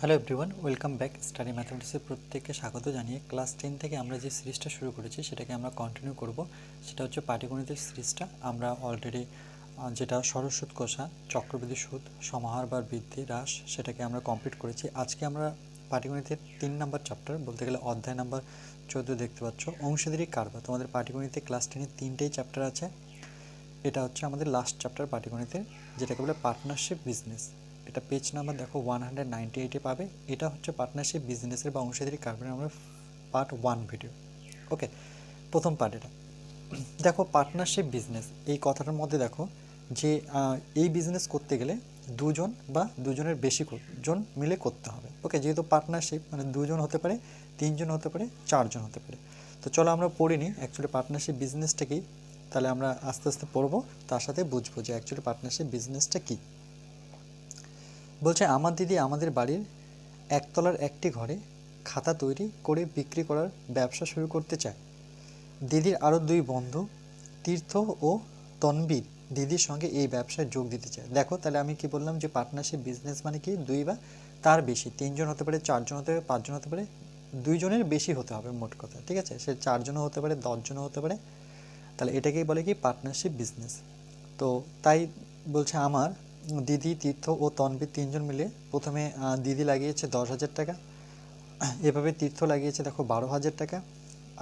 Hello everyone, welcome back. Study ম্যাথমেটিক্সের প্রত্যেককে স্বাগত জানিয়ে ক্লাস 10 থেকে আমরা যে সিরিজটা শুরু করেছি সেটাকে আমরা কন্টিনিউ করব। সেটা হচ্ছে পাটিগণিতের সিরিজটা। আমরা অলরেডি যেটা সরল সুদ কষা, চক্রবৃদ্ধি সুদ, সমাহার বা বৃদ্ধি হ্রাস সেটাকে আমরা কমপ্লিট করেছি। আজকে আমরা পাটিগণিতের 3 নাম্বার চ্যাপ্টার, বলতে গেলে অধ্যায় নাম্বার 14 দেখতে পাচ্ছ, অংশীদারি কারবার। তোমাদের পাটিগণিতে ক্লাস 10-এর 3টেই চ্যাপ্টার আছে। এটা হচ্ছে আমাদের লাস্ট চ্যাপ্টার পাটিগণিতের, যেটাকে বলে পার্টনারশিপ বিজনেস। এটা পেজ নাম্বার দেখো 198-এ পাবে। এটা হচ্ছে পার্টনারশিপ বিজনেসের বা অংশীদারি কারবারের আমরা পার্ট 1 ভিডিও। ওকে, প্রথম পার্ট এটা। দেখো পার্টনারশিপ বিজনেস এই কথাটার মধ্যে দেখো যে এই বিজনেস করতে গেলে দুজন বা দুজনের বেশি জন মিলে করতে হবে। ওকে, যেহেতু পার্টনারশিপ মানে দুজন হতে পারে, তিনজন হতে পারে, চারজন হতে পারে। তো চলো আমরা পড়ে নিই অ্যাকচুয়ালি পার্টনারশিপ বিজনেসটা কি। তাহলে আমরা আস্তে আস্তে পড়বো, তার সাথে বুঝবো যে অ্যাকচুয়ালি পার্টনারশিপ বিজনেসটা কী। বলছে, আমার দিদি আমাদের বাড়ির একতলার একটি ঘরে খাতা তৈরি করে বিক্রি করার ব্যবসা শুরু করতে চায়। দিদির আরও দুই বন্ধু তীর্থ ও তনবীর দিদির সঙ্গে এই ব্যবসায় যোগ দিতে চায়। দেখো তাহলে আমি কি বললাম যে পার্টনারশিপ বিজনেস মানে কি, দুই বা তার বেশি, তিনজন হতে পারে, চারজন হতে পারে, পাঁচজন হতে পারে, দুইজনের বেশি হতে হবে মোট কথা। ঠিক আছে, সে চারজনও হতে পারে, 10জনও হতে পারে। তাহলে এটাকেই বলে কি পার্টনারশিপ বিজনেস। তো তাই বলছে, আমার দিদি, তীর্থ ও তনবীর তিনজন মিলে প্রথমে দিদি লাগিয়েছে 10,000 টাকা, এভাবে তীর্থ লাগিয়েছে দেখো 12,000 টাকা,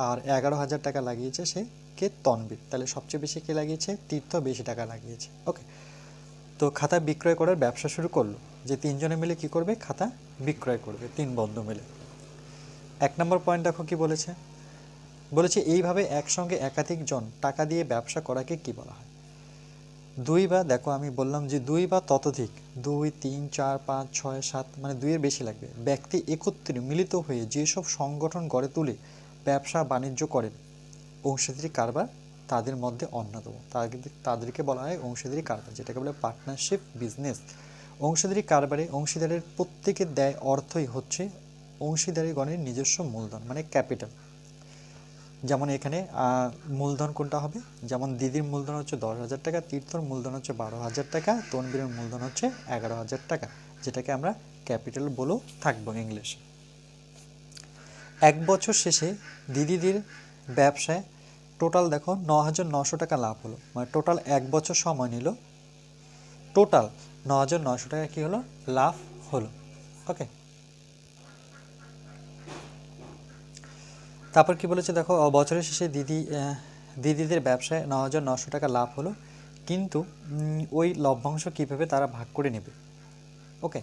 আর 11,000 টাকা লাগিয়েছে সে কে, তনবীর। তাহলে সবচেয়ে বেশি কে লাগিয়েছে, তীর্থ বেশি টাকা লাগিয়েছে। ওকে, তো খাতা বিক্রয় করার ব্যবসা শুরু করলো। যে তিনজনে মিলে কি করবে, খাতা বিক্রয় করবে, তিন বন্ধু মিলে। 1 নম্বর পয়েন্ট দেখো কি বলেছে। বলেছে এইভাবে একসঙ্গে একাধিক জন টাকা দিয়ে ব্যবসা করাকে কি বলা হয়। দুই বা, দেখো আমি বললাম যে দুই বা ততোধিক, 2, 3, 4, 5, 6, 7 মানে দুইয়ের বেশি লাগবে, ব্যক্তি একত্রে মিলিত হয়ে যেসব সংগঠন গড়ে তুলে ব্যবসা বাণিজ্য করেন, অংশীদারি কারবার তাদের মধ্যে অন্যতম। তাদেরকে বলা হয় অংশীদারি কারবার, যেটাকে বলে পার্টনারশিপ বিজনেস। অংশীদারি কারবারে অংশীদারের প্রত্যেকের দেয় অর্থই হচ্ছে অংশীদারিগণের নিজস্ব মূলধন মানে ক্যাপিটাল। যেমন এখানে মূলধন কোনটা হবে, যেমন দিদির মূলধন হচ্ছে 10,000 টাকা, তীর্থর মূলধন হচ্ছে 12,000 টাকা, তনবীরের মূলধন হচ্ছে 11,000 টাকা, যেটাকে আমরা ক্যাপিটাল বলেও থাকবো ইংলিশে। 1 বছর শেষে দিদিদের ব্যবসায় টোটাল দেখো 9,900 টাকা লাভ হলো। মানে টোটাল 1 বছর সময় নিল, টোটাল 9,900 টাকা কী হলো, লাভ হলো। ওকে, তারপর কি বলেছে দেখো, বছরের শেষে দিদিদের ব্যবসায় 9,900 টাকা লাভ হলো, কিন্তু ওই লভ্যাংশ কীভাবে তারা ভাগ করে নেবে। ওকে,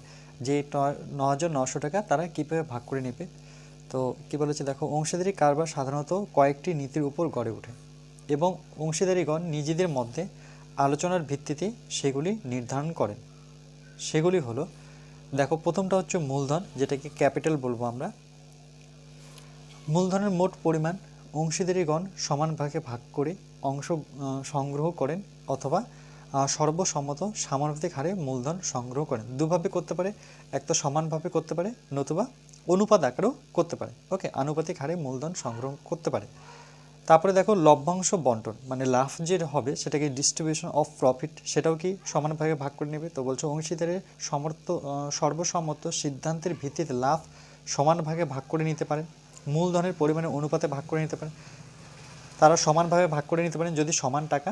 যে 9,900 টাকা তারা কীভাবে ভাগ করে নেবে। তো কি বলেছে দেখো, অংশীদারি কারবার সাধারণত কয়েকটি নীতির উপর গড়ে ওঠে এবং অংশীদারিগণ নিজেদের মধ্যে আলোচনার ভিত্তিতে সেগুলি নির্ধারণ করেন। সেগুলি হলো, দেখো প্রথমটা হচ্ছে মূলধন, যেটাকে ক্যাপিটাল বলবো আমরা। মূলধনের মোট পরিমাণ অংশীদারিগণ সমান ভাগে ভাগ করে অংশ সংগ্রহ করেন, অথবা সর্বসম্মত সামানুপাতিক হারে মূলধন সংগ্রহ করেন। দুভাবে করতে পারে, একটা সমানভাবে করতে পারে, নতুবা অনুপাত আকারেও করতে পারে। ওকে, আনুপাতিক হারে মূলধন সংগ্রহ করতে পারে। তারপরে দেখো লভ্যাংশ বন্টন, মানে লাভ যে হবে সেটাকে ডিস্ট্রিবিউশন অফ প্রফিট, সেটাও কি সমানভাবে ভাগ করে নেবে। তো বলছো অংশীদারের সর্বসম্মত সিদ্ধান্তের ভিত্তিতে লাভ সমান ভাগে ভাগ করে নিতে পারেন, মূলধনের পরিমাণের অনুপাতে ভাগ করে নিতে পারেন। তারা সমানভাবে ভাগ করে নিতে পারেন যদি সমান টাকা,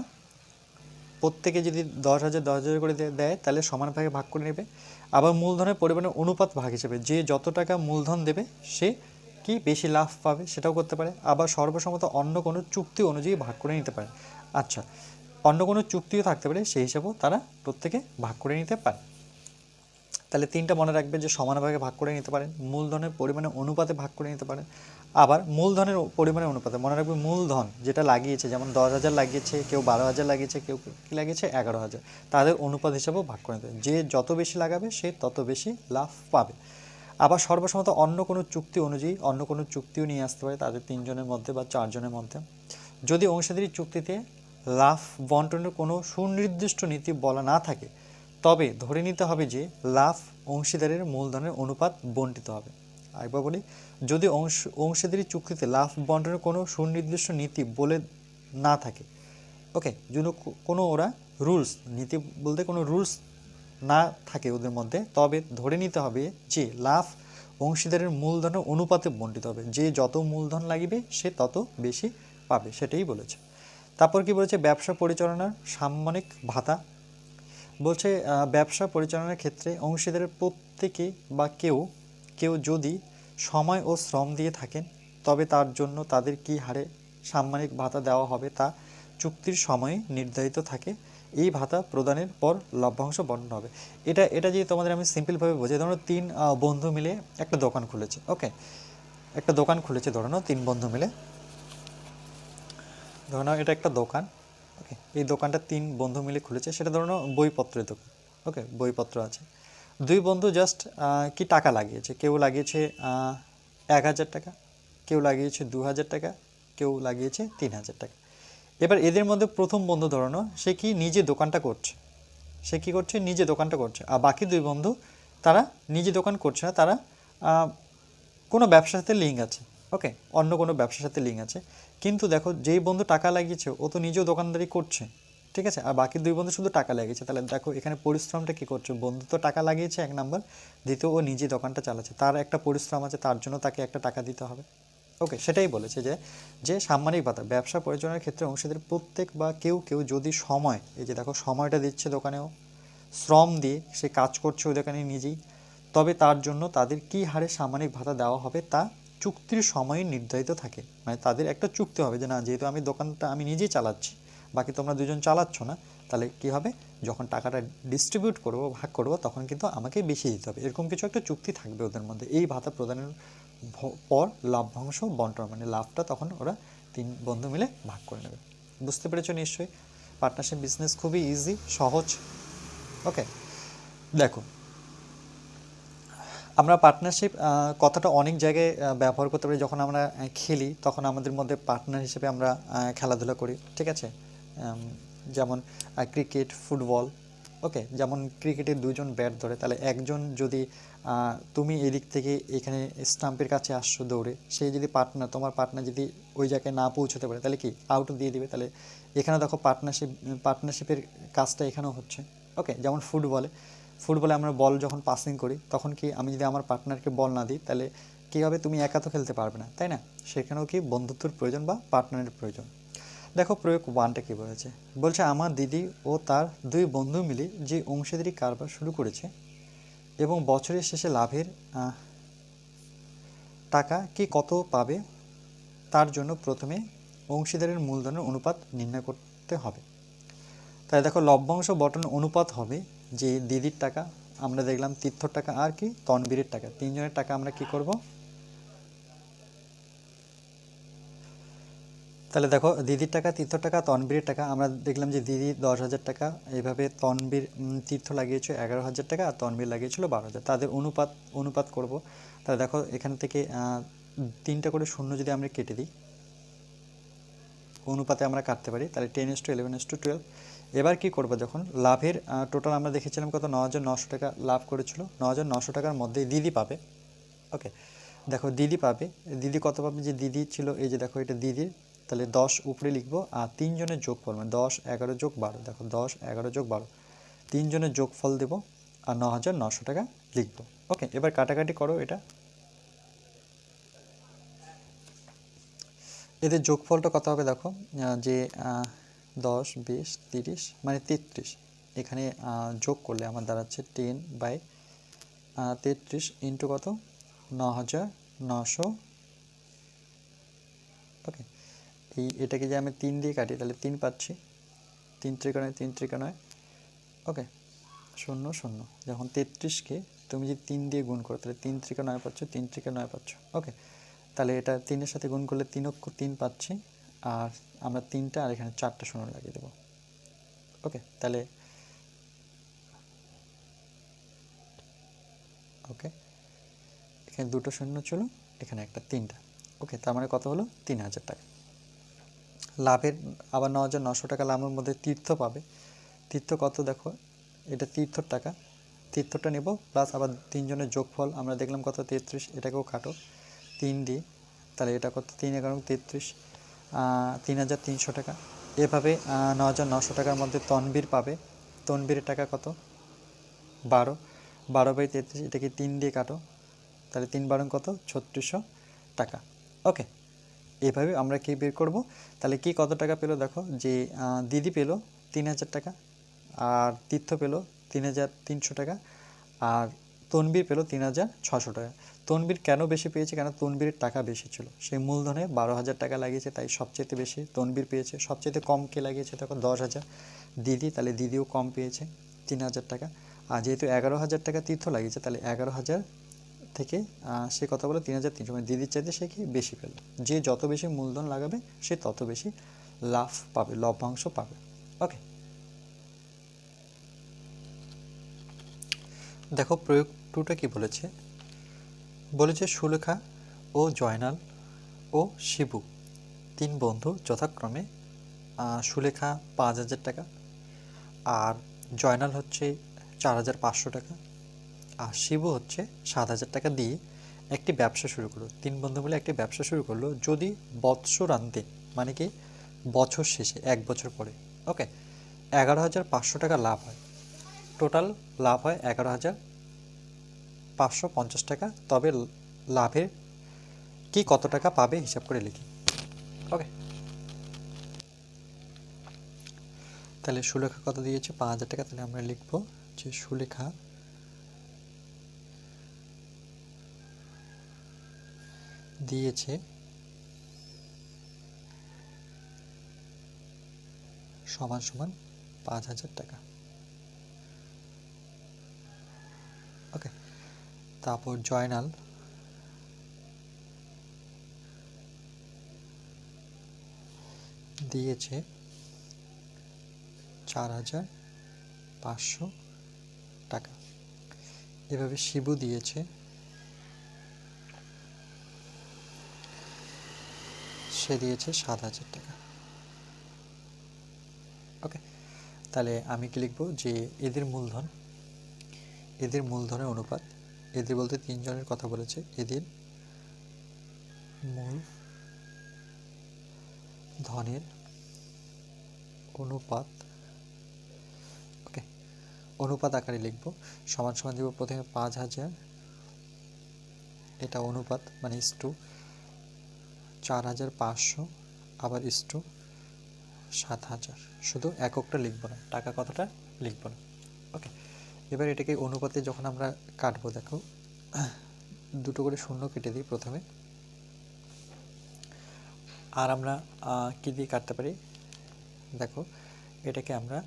প্রত্যেকে যদি 10,000 করে দেয় তাহলে সমান ভাগে ভাগ করে নেবে। আবার মূলধনের পরিমাণের অনুপাত ভাগ হিসেবে যে যত টাকা মূলধন দেবে সে কি বেশি লাভ পাবে সেটাও করতে পারে। আবার সর্বসম্মত অন্য কোনো চুক্তি অনুযায়ী ভাগ করে নিতে পারে। আচ্ছা, অন্য কোনো চুক্তিও থাকতে পারে, সেই হিসাবেও তারা প্রত্যেকে ভাগ করে নিতে পারে। তাহলে তিনটা মনে রাখবে যে সমানভাগে ভাগ করে নিতে পারেন, মূলধনের পরিমাণে অনুপাতে ভাগ করে নিতে পারেন, আবার মূলধনের পরিমাণের অনুপাতে। মনে রাখবে মূলধন যেটা লাগিয়েছে, যেমন 10,000 লাগিয়েছে, কেউ 12,000 লাগিয়েছে, কেউ কি লাগিয়েছে 11,000, তাদের অনুপাত হিসাবেও ভাগ করে নিতে হবে। যে যত বেশি লাগাবে সে তত বেশি লাভ পাবে। আবার সর্বসম্মত অন্য কোনো চুক্তি অনুযায়ী, অন্য কোনো চুক্তিও নিয়ে আসতে পারে তাদের তিনজনের মধ্যে বা চারজনের মধ্যে। যদি অংশীদারি চুক্তিতে লাভ বন্টনের কোনো সুনির্দিষ্ট নীতি বলা না থাকে, তবে ধরে নিতে হবে যে লাভ অংশীদারের মূলধনের অনুপাত বণ্টিত হবে। আরেকবার বলি, যদি অংশীদারি চুক্তিতে লাভ বন্টনের কোনো সুনির্দিষ্ট নীতি বলে না থাকে, ওকে, যদি কোনো ওরা রুলস, নীতি বলতে কোনো রুলস না থাকে ওদের মধ্যে, তবে ধরে নিতে হবে যে লাভ অংশীদারের মূলধনের অনুপাতে বণ্টিত হবে, যে যত মূলধন লাগবে সে তত বেশি পাবে, সেটাই বলেছে। তারপর কি বলেছে, ব্যবসা পরিচালনার সাম্মানিক ভাতা। বলছে ব্যবসা পরিচালনার ক্ষেত্রে অংশীদারের প্রত্যেকে বা কেউ কেউ যদি সময় ও শ্রম দিয়ে থাকেন, তবে তার জন্য তাদের কি হারে সাম্মানিক ভাতা দেওয়া হবে তা চুক্তির সময়ে নির্ধারিত থাকে। এই ভাতা প্রদানের পর লভ্যাংশ বন্টন হবে। এটা এটা যদি তোমাদের আমি সিম্পলভাবে বোঝাই, ধরো তিন বন্ধু মিলে একটা দোকান খুলেছে। ওকে, একটা দোকান খুলেছে, ধরো তিন বন্ধু মিলে, ধরো এটা একটা দোকান। ওকে, এই দোকানটা তিন বন্ধু মিলে খুলেছে, সেটা ধরো বইপত্রের দোকান। ওকে, বইপত্র আছে। দুই বন্ধু জাস্ট কি টাকা লাগিয়েছে, কেউ লাগিয়েছে 1,000 টাকা, কেউ লাগিয়েছে 2,000 টাকা, কেউ লাগিয়েছে 3,000 টাকা। এবার এদের মধ্যে প্রথম বন্ধু ধরানো, সে কি নিজে দোকানটা করছে, সে কি করছে, নিজে দোকানটা করছে। আর বাকি দুই বন্ধু তারা নিজে দোকান করছে না, তারা কোনো ব্যবসার সাথে লিঙ্ক আছে। ওকে, অন্য কোনো ব্যবসার সাথে লিঙ্ক আছে। কিন্তু দেখো, যেই বন্ধু টাকা লাগিয়েছে ও তো নিজেও দোকানদারি করছে, ঠিক আছে, আর বাকি দুই বন্ধু শুধু টাকা লাগিয়েছে। তাহলে দেখো এখানে পরিশ্রমটা কী করছে, বন্ধু তো টাকা লাগিয়েছে এক নাম্বার, দ্বিতীয় ও নিজে দোকানটা চালাচ্ছে, তার একটা পরিশ্রম আছে, তার জন্য তাকে একটা টাকা দিতে হবে। ওকে, সেটাই বলেছে যে যে সাম্মানিক ভাতা ব্যবসা পরিচালনার ক্ষেত্রে অংশীদার প্রত্যেক বা কেউ কেউ যদি সময়, এই যে দেখো সময়টা দিচ্ছে দোকানেও, শ্রম দিয়ে সে কাজ করছে ওই দোকানে নিজেই, তবে তার জন্য তাদের কী হারে সাম্মানিক ভাতা দেওয়া হবে তা চুক্তির সময়ে নির্ধারিত থাকে। মানে তাদের একটা চুক্তি হবে যে না, যেহেতু আমি দোকানটা আমি নিজেই চালাচ্ছি, বাকি তোমরা দুজন চালাচ্ছ না, তাহলে কী হবে, যখন টাকাটা ডিস্ট্রিবিউট করবো, ভাগ করবো, তখন কিন্তু আমাকে বেশি দিতে হবে, এরকম কিছু একটা চুক্তি থাকবে ওদের মধ্যে। এই ভাতা প্রদানের পর লভ্যাংশ বন্টন, মানে লাভটা তখন ওরা তিন বন্ধু মিলে ভাগ করে নেবে। বুঝতে পেরেছো নিশ্চয়ই? পার্টনারশিপ বিজনেস খুবই ইজি, সহজ। ওকে, দেখো আমরা পার্টনারশিপ কথাটা অনেক জায়গায় ব্যবহার করতে পারি। যখন আমরা খেলি তখন আমাদের মধ্যে পার্টনার হিসেবে আমরা খেলাধুলা করি, ঠিক আছে। যেমন ক্রিকেট, ফুটবল। ওকে, যেমন ক্রিকেটে দুজন ব্যাট ধরে, তাহলে একজন যদি তুমি এদিক থেকে এখানে স্টাম্পের কাছে আসছো দৌড়ে, সেই যদি তোমার পার্টনার যদি ওই জায়গায় না পৌঁছতে পারে, তাহলে কি আউট দিয়ে দিবে। তাহলে এখানে দেখো পার্টনারশিপের কাজটা এখানেও হচ্ছে। ওকে, যেমন ফুটবলে আমরা বল যখন পাসিং করি, তখন কি আমি যদি আমার পার্টনারকে বল না দিই, তাহলে কী হবে, তুমি একা তো খেলতে পারবে না, তাই না। সেখানেও কি বন্ধুত্বের প্রয়োজন বা পার্টনারের প্রয়োজন। দেখো প্রয়োগ 1টা কী বলেছে, বলছে আমার দিদি ও তার দুই বন্ধু মিলে যে অংশীদারি কারবার শুরু করেছে এবং বছরের শেষে লাভের টাকা কি কত পাবে, তার জন্য প্রথমে অংশীদারের মূলধনের অনুপাত নির্ণয় করতে হবে। তাই দেখো লভ্যাংশ বন্টন অনুপাত হবে যে দিদির টাকা, আমরা দেখলাম তীর্থর টাকা, আর কি তনবীরের টাকা, তিনজনের টাকা আমরা কি করব, তাহলে দেখো দিদির টাকা, তীর্থর টাকা, তনবীরের টাকা। আমরা দেখলাম যে দিদি 10,000 টাকা, এইভাবে তীর্থ লাগিয়েছিল 11,000 টাকা, আর তনবীর লাগিয়েছিল 12,000। তাদের অনুপাত করব। তাহলে দেখো এখান থেকে 3টা করে শূন্য যদি আমরা কেটে দিই, অনুপাতে আমরা কাটতে পারি, তাহলে 10:11:12। এবার কি করব, যখন লাভের টোটাল আমরা দেখেছিলাম কত, 9,900 টাকা লাভ করেছিল, 9,900 টাকার মধ্যে দিদি পাবে। ওকে, দেখো দিদি পাবে, দিদি কত পাবে, যে দিদি ছিল এই যে দেখো এটা দিদির, তাহলে 10 উপরে লিখবো, আর তিনজনের যোগফল মানে 10, 11 যোগ 12, দেখো 10, 11 যোগ 12, তিনজনের যোগফল দেবো আর 9,900 টাকা লিখবো। ওকে, এবার কাটাকাটি করো, এটা এদের যোগফলটা কত হবে, দেখো যে 10, 20, 30 মানে 33, এখানে যোগ করলে আমার দাঁড়াচ্ছে 10/33 ইন্টু কত, 9,900। ওকে, এটাকে যে আমি 3 দিয়ে কাটি, তাহলে 3 পাচ্ছি, 3 ত্রিকোণে 3 ত্রিকোণে। ওকে, 0 0, যখন 33কে তুমি যদি 3 দিয়ে গুণ করো, তাহলে 3 ত্রিকে 9 পাচ্ছ, 3 ত্রিকে 9 পাচ্ছ। ওকে, তাহলে এটা 3-এর সাথে গুণ করলে 3 অক্ষ 3 পাচ্ছি, আর আমরা 3টা আর এখানে 4টা শূন্য লাগিয়ে দেবো। ওকে, তাহলে ওকে, এখানে 2টো শূন্য ছিল, এখানে একটা 3টা। ওকে, তার মানে কত হলো, 3,000 টাকা লাভের। আবার 9,900 টাকা লাভের মধ্যে তীর্থ পাবে। তীর্থ কত, দেখো এটা তীর্থর টাকা, তীর্থটা নেব, প্লাস আবার তিনজনের যোগফল আমরা দেখলাম কত, 33, এটাকেও কাটো 3 দিয়ে, তাহলে এটা কত, 3 11 33, 3,300 টাকা। এভাবে 9,900 টাকার মধ্যে তনবীর পাবে, তনবীরের টাকা কত, 12, 12/33, এটাকে 3 দিয়ে কাটো, তাহলে 3 12 কত, 3600 টাকা। ওকে, এইভাবে আমরা কি বের করব, তাহলে কি কত টাকা পেলো দেখো, যে দিদি পেলো 3000 টাকা, আর তীর্থ পেলো 3300 টাকা, আর তনবীর পেলো 3600 টাকা। তনবীর কেন বেশি পেয়েছে, কেন তনবীরের টাকা বেশি ছিল, সেই মূলধনে 12,000 টাকা লাগিয়েছে, তাই সবচেয়ে বেশি তনবীর পেয়েছে। সবচেয়ে কম কে লাগিয়েছে দেখো, 10,000 দিদি, তাহলে দিদিও কম পেয়েছে 3000 টাকা। আর যেহেতু 11,000 টাকা তীর্থ লাগিয়েছে, তাহলে 11,000 থেকে সে কথা বলে 3,300, মানে দিদির চাইতে সে কি বেশি পেল। যে যত বেশি মূলধন লাগাবে সে তত বেশি লাভ পাবে, লভ্যাংশ পাবে। ওকে, দেখো প্রয়োগ 2টা কি বলেছে, বলেছে সুলেখা ও জয়নাল ও শিবু 3 বন্ধু যথাক্রমে সুলেখা 5,000 টাকা, আর জয়নাল হচ্ছে 4,500 টাকা, আর শিবু হচ্ছে 7,000 টাকা দিয়ে একটি ব্যবসা শুরু করলো। 3 বন্ধু মিলে একটি ব্যবসা শুরু করলো, যদি বৎসরান্তে, মানে কি বছর শেষে 1 বছর পরে, ওকে, 11,500 টাকা লাভ হয়। টোটাল লাভ হয় 11,550 টাকা। তবে লাভের কি কত টাকা পাবে হিসাব করে লিখি। ওকে, তাহলে সুলেখা কত দিয়েছে, 5,000 টাকা। তাহলে আমরা লিখব যে সুলেখা দিয়েছে সমান সমান 5,000 টাকা। ওকে, তারপর জয়নাল দিয়েছে 4,500 টাকা। এভাবে শিবু দিয়েছে, সে দিয়েছে 7,000 টাকা। ওকে, তাহলে আমি কি লিখব, যে এদের মূলধনের অনুপাত, এদের বলতে 3 জনের কথা বলেছে, এদের মূলধনের অনুপাত, ওকে, অনুপাত আকারে লিখব, সমান সমান দিব প্রথমে 5,000, এটা অনুপাত মানে ইস্টু 4,500, আবার ইস্টু 7,000। শুধু এককটা লিখব না, টাকা কতটা লিখব না। ওকে, এবার এটাকে অনুপাতে যখন আমরা কাটবো, দেখো দুটো করে শূন্য কেটে দিই প্রথমে, আর আমরা কি দিয়ে কাটতে পারি, দেখো এটাকে আমরা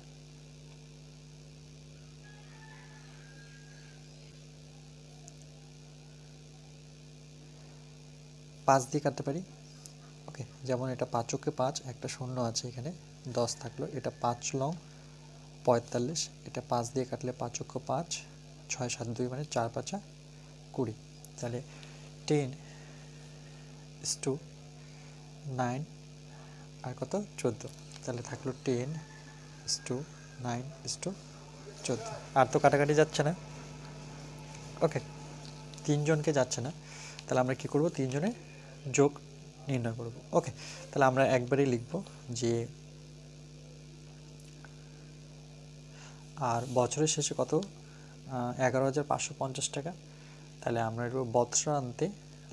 5 দিয়ে কাটতে পারি। ওকে, যেমন এটা 5 × 5, একটা শূন্য আছে এখানে, 10 থাকলো, এটা 5 লং 45, এটা 5 দিয়ে কাটলে 5 × 5, 6 7 2, মানে 4 5 20। তাহলে 10:9 আর কত 14, তাহলে থাকলো 10:9:14। আর তো কাটাকাটি যাচ্ছে না। ওকে, 3 জনকে যাচ্ছে না, তাহলে আমরা কি করব, 3 জনের যোগ নির্ণয় করব। ওকে, তাহলে আমরা একবারই লিখব যে, আর বছরের শেষে কত, 11,550 টাকা। তাহলে আমরা লিখব বৎসরান্তে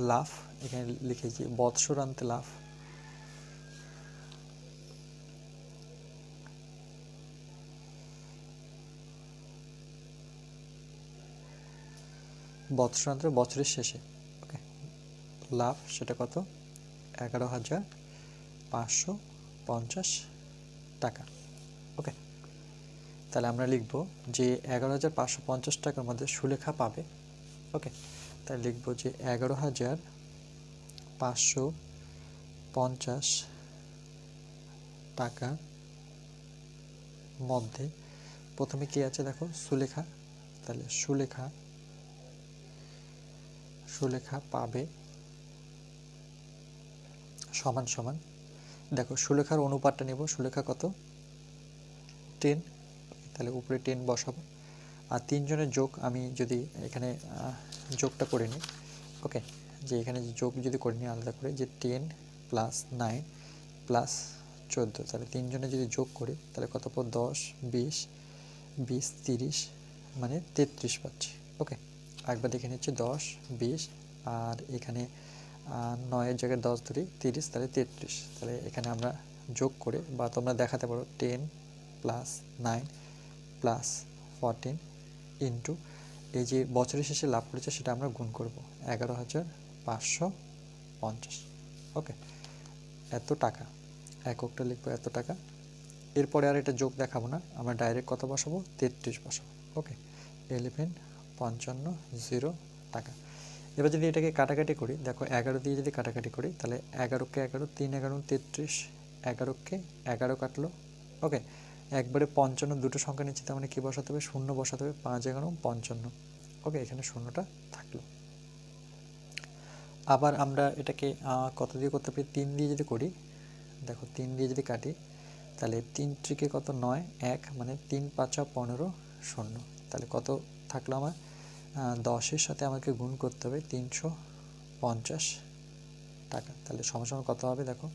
লাভ, এখানে লিখেছি বৎসরান্তে লাভ, বৎসরান্তে বছরের শেষে, ওকে, লাভ সেটা কত, 11,550 টাকা। ওকে, তাহলে আমরা লিখব যে 11,550 টাকার মধ্যে সুলেখা পাবে। ওকে, তাহলে লিখব যে 11,550 টাকার মধ্যে প্রথমে কি আছে দেখো, সুলেখা, তাহলে সুলেখা পাবে সমান সমান, দেখো সুলেখার অনুপাতটা নেব, সুলেখা কত 10, তাহলে উপরে 10 বসাবো, আর 3 জনের যোগ আমি যদি এখানে যোগটা করে নিই, ওকে, যে এখানে যোগ যদি করে নিই আলাদা করে, যে 10 + 9 + 14, তাহলে 3 জনে যদি যোগ করি তাহলে কত পাবো, 10 20 20 30 মানে 33 পাচ্ছি। ওকে, একবার দেখে নিচ্ছি 10 20 আর এখানে 9-এর জায়গায় 10 ধরি 30, তাহলে 33। তাহলে এখানে আমরা যোগ করে বা তোমরা দেখাতে পারো 10 প্লাস 9 প্লাস 14 ইন্টু এই যে বছরের শেষে লাভ করেছে সেটা আমরা গুণ করব 11,550। ওকে, এত টাকা, এককটা লিখবো এত টাকা। এরপরে আর এটা যোগ দেখাবো না, আমরা ডাইরেক্ট কত বসাবো 33 বসাবো। ওকে, 11,55 টাকা। এবার যদি এটাকে কাটাকাটি করি, দেখো 11 দিয়ে যদি কাটাকাটি করি তাহলে 11কে 11 3 11 33, 11কে 11 কাটলো। ওকে, একবারে 55 দুটো সংখ্যা নিচ্ছে, তার মানে কী বসাতে হবে, শূন্য বসাতে হবে, 5 11 55। ওকে, এখানে শূন্যটা থাকলো। আবার আমরা এটাকে কত দিয়ে করতে পারি, 3 দিয়ে যদি করি, দেখো 3 দিয়ে যদি কাটি তাহলে 3 ত্রিকে কত 9 1, মানে 3 5 15 শূন্য। তাহলে কত থাকলো আমার, 10-এর সাথে আমাকে গুণ করতে হবে 350 টাকা। তাহলে সমান কত হবে, দেখো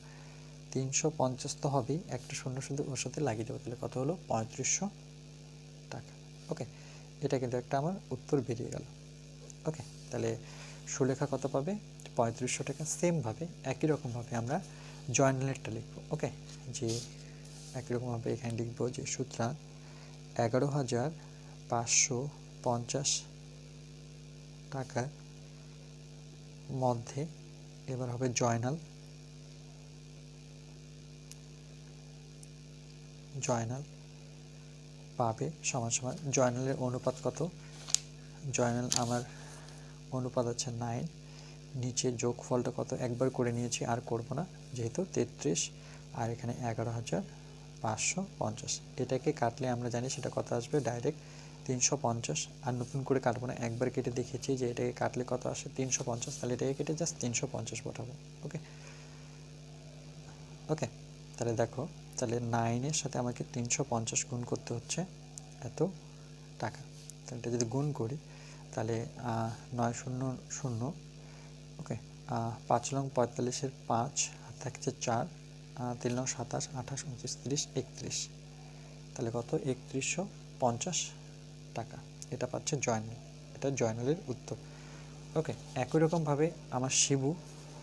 350 তো হবেই, একটা শূন্য শুধু ওর সাথে লাগিয়ে দেবো, তাহলে কত হলো 3500 টাকা। ওকে, এটা কিন্তু একটা আমার উত্তর বেরিয়ে গেল। ওকে, তাহলে সুলেখা কত পাবে, 3500 টাকা। সেমভাবে একই রকমভাবে আমরা জয়নালেরটা লিখবো। ওকে, যে একই রকমভাবে এখানে লিখবো যে সুতরাং 11,550 টাকার মধ্যে, এবার হবে জয়নাল পাবে সমান সমান, জয়নালের অনুপাত কত, জয়নাল আমার অনুপাত আছে 9, নিচে যোগফলটা কত একবার করে নিয়েছি আর করব না যেহেতু 33, আর এখানে 11,550। এটাকে কাটলে আমরা জানি সেটা কত আসবে, ডাইরেক্ট 350, আর নতুন করে কাটবো না, একবার কেটে দেখেছি যে এটাকে কাটলে কত আসে 350, তাহলে এটাকে কেটে জাস্ট 350 বসাবো। ওকে ওকে, তাহলে দেখো, তাহলে 9-এর সাথে আমাকে 350 গুণ করতে হচ্ছে এত টাকা। তাহলে এটা যদি গুণ করি তাহলে 9 0 0, ওকে, 5 লং 45-এর 5 হাত থাকছে 4, 3 লং 27 28 29 30 31, তাহলে কত 3150 টাকা। এটা পাচ্ছে জয়নাল, এটা জয়নালের উত্তর। ওকে, একই রকমভাবে আমার শিবু,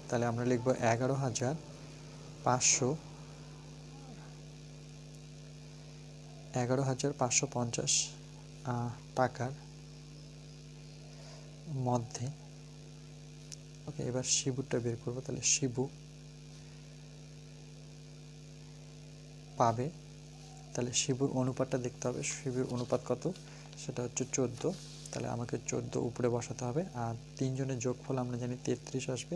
তাহলে আমরা লিখব 11,550 টাকার মধ্যে। ওকে, এবার শিবুরটা বের করবো, তাহলে শিবু পাবে, তাহলে শিবুর অনুপাতটা দেখতে হবে, শিবুর অনুপাত কত, সেটা হচ্ছে 14, তাহলে আমাকে 14 উপরে বসাতে হবে, আর তিনজনের যোগফল আমরা জানি 33 আসবে,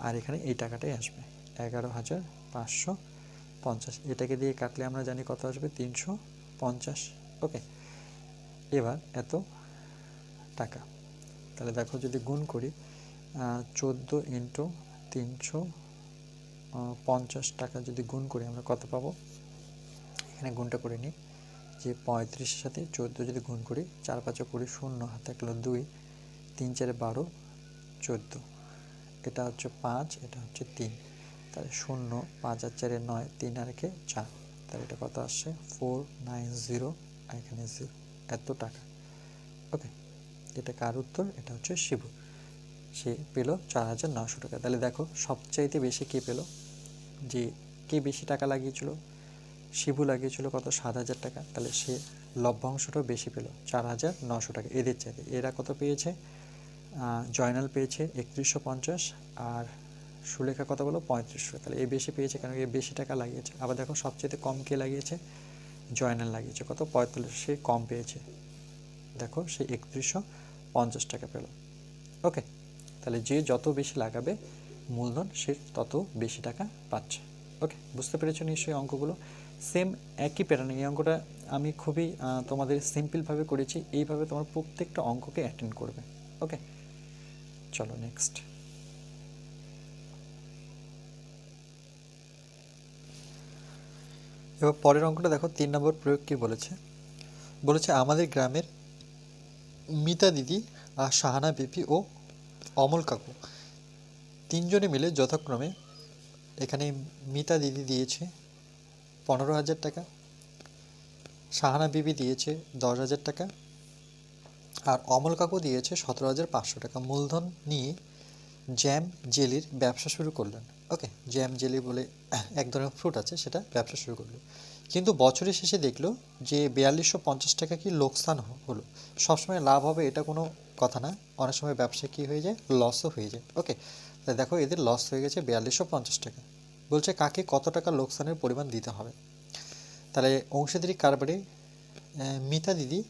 আর এখানে এই টাকাটাই আসবে 11,550। এটাকে দিয়ে কাটলে আমরা জানি কত আসবে 350। ওকে, এবার এত টাকা, তাহলে দেখো যদি গুণ করি 14 ইন্টু 350 টাকা যদি গুণ করি আমরা কত পাবো, এখানে গুণটা করে নিই যে 35-এর সাথে 14 যদি গুণ করি, 4 5 20, শূন্য হাতে থাকলো 2, 3 4 12 14, এটা হচ্ছে 5, এটা হচ্ছে 3, তাহলে 0 5 আর 4 9, 3 আর 4, তাহলে এটা কত আসছে 490, আর এখানে 0, এত টাকা। ওকে, এটা কার উত্তর, এটা হচ্ছে শিবু, সে পেল 4,900 টাকা। তাহলে দেখো সবচাইতে বেশি কে পেল, যে কে বেশি টাকা লাগিয়েছিল, শিবু লাগিয়েছিল কত 7,000 টাকা, তাহলে সে লভ্যাংশটাও বেশি পেল 4,900 টাকা এদের চাইতে। এরা কত পেয়েছে, জয়নাল পেয়েছে 3150, আর সুলেখা কত বলো 3500, তাহলে এ বেশি পেয়েছে কেন, এ বেশি টাকা লাগিয়েছে। আবার দেখো সবচেয়ে কম কে লাগিয়েছে, জয়নাল লাগিয়েছে কত 45, সে কম পেয়েছে, দেখো সে 3150 টাকা পেল। ওকে, তাহলে যে যত বেশি লাগাবে মূলধন সে তত বেশি টাকা পাচ্ছে। ওকে, বুঝতে পেরেছো নিশ্চয়ই অঙ্কগুলো, সেম একই প্যাটার্ন। এই অঙ্কটা আমি খুবই তোমাদের সিম্পলভাবে করেছি, এইভাবে তোমার প্রত্যেকটা অঙ্ককে অ্যাটেন্ড করবে। ওকে, চলো নেক্সট। এবার পরের অঙ্কটা দেখো, 3 নম্বর প্রয়োগ কি বলেছে, বলেছে আমাদের গ্রামের মিতা দিদি আর শাহানা বিপি ও অমল কাকু তিনজনে মিলে যথাক্রমে, এখানে মিতা দিদি দিয়েছে 15,000 টাকা, শাহানা বিবি দিয়েছে 10,000 টাকা, আর অমল কাকু দিয়েছে 17,500 টাকা মূলধন নিয়ে জ্যাম জেলির ব্যবসা শুরু করলেন। ওকে, জ্যাম জেলি বলে এক ধরনের ফ্রুট আছে, সেটা ব্যবসা শুরু করলো, কিন্তু বছরের শেষে দেখলো যে 4250 টাকা কি লোকসান হলো। সবসময় লাভ হবে এটা কোনো কথা না, অনেক সময় ব্যবসা কি হয়ে যায়, লসও হয়ে যায়। ওকে, তাই দেখো এদের লস হয়ে গেছে 4250 টাকা। বলছে কাকে কত টাকা লোকসানের পরিমাণ দিতে হবে। তাহলে অংশীদারি কারবারে মিতা দিদি,